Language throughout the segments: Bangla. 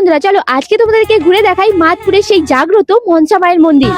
বন্ধুরা, চলো আজকে তোমাদেরকে ঘুরে দেখাই মাদপুরের সেই জাগ্রত মনসা মায়ের মন্দির।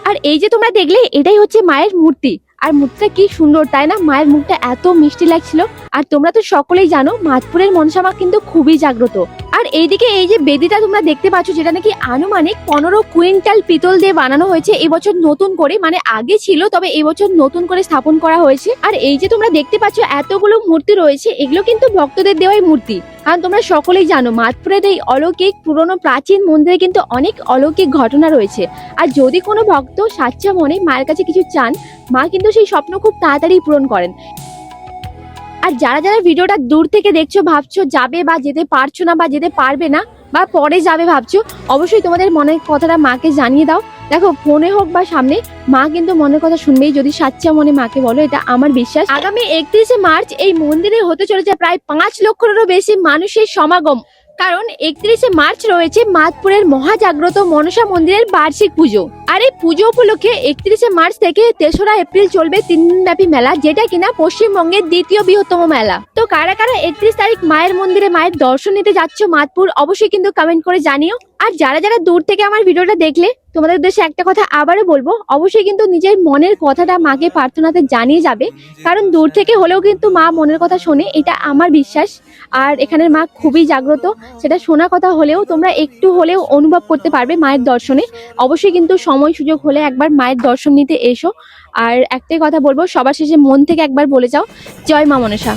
আর এই যে তোমরা দেখলে, এটাই হচ্ছে মায়ের মূর্তি। আর মূর্তিটা কি সুন্দর, তাই না? মায়ের মুখটা এত মিষ্টি লাগছিল। আর তোমরা তো সকলেই জানো মাদপুরের মনসা মা কিন্তু খুবই জাগ্রত। আর এইদিকে এই যে বেদিটা তোমরা দেখতে পাচ্ছ, যেটা নাকি আনুমানিক 15 কুইন্টাল পিতল দিয়ে বানানো হয়েছে এবছর নতুন করে, মানে আগে ছিল তবে এবছর নতুন করে স্থাপন করা হয়েছে। আর এই যে তোমরা দেখতে পাচ্ছ এতগুলো মূর্তি রয়েছে, এগুলো কিন্তু ভক্তদের দেওয়াই মূর্তি। কারণ তোমরা সকলেই জানো মাদপুরের এই অলৌকিক পুরনো প্রাচীন মন্দিরে কিন্তু অনেক অলৌকিক ঘটনা রয়েছে। আর যদি কোনো ভক্ত সাচ্চা মনে মায়ের কাছে কিছু চান, মা কিন্তু সেই স্বপ্ন খুব তাড়াতাড়ি পূরণ করেন। আর যারা যারা ভিডিওটা দূর থেকে দেখছো, ভাবছো যাবে বা যেতে পারছো না বা যেতে পারবে না বা পরে যাবে ভাবছো, অবশ্যই তোমাদের মনের কথাটা মাকে জানিয়ে দাও। দেখো, ফোনে হোক বা সামনে, মা কিন্তু মনের কথা শুনবেই যদি সাচ্চা মনে মাকে বলো, এটা আমার বিশ্বাস। আগামী 31শে মার্চ এই মন্দিরে হতে চলেছে প্রায় 5 লক্ষেরও বেশি মানুষের সমাগম। কারণ 31শে মার্চ রয়েছে মাদপুরের মহাজাগ্রত মনসা মন্দিরের বার্ষিক পুজো। আর এই পুজো উপলক্ষে 31শে মার্চ থেকে 3রা এপ্রিল চলবে 3 দিনব্যাপী মেলা, যেটা কিনা পশ্চিমবঙ্গের দ্বিতীয় বৃহত্তম মেলা। তো কারা কারা 31 তারিখ মায়ের মন্দিরে মায়ের দর্শন নিতে যাচ্ছ মাদপুর, অবশ্যই কিন্তু কমেন্ট করে জানিও। আর যারা যারা দূর থেকে আমার ভিডিওটা দেখলে, তোমাদের উদ্দেশ্যে একটা কথা আবারও বলবো, অবশ্যই কিন্তু নিজের মনের কথাটা মাকে প্রার্থনাতে জানিয়ে যাবে। কারণ দূর থেকে হলেও কিন্তু মা মনের কথা শোনে, এটা আমার বিশ্বাস। আর এখানের মা খুবই জাগ্রত, সেটা শোনা কথা হলেও তোমরা একটু হলেও অনুভব করতে পারবে মায়ের দর্শনে। অবশ্যই কিন্তু সময় সুযোগ হলে একবার মায়ের দর্শন নিতে এসো। আর একটাই কথা বলবো, সবার শেষে মন থেকে একবার বলে যাও, জয় মা মনসা।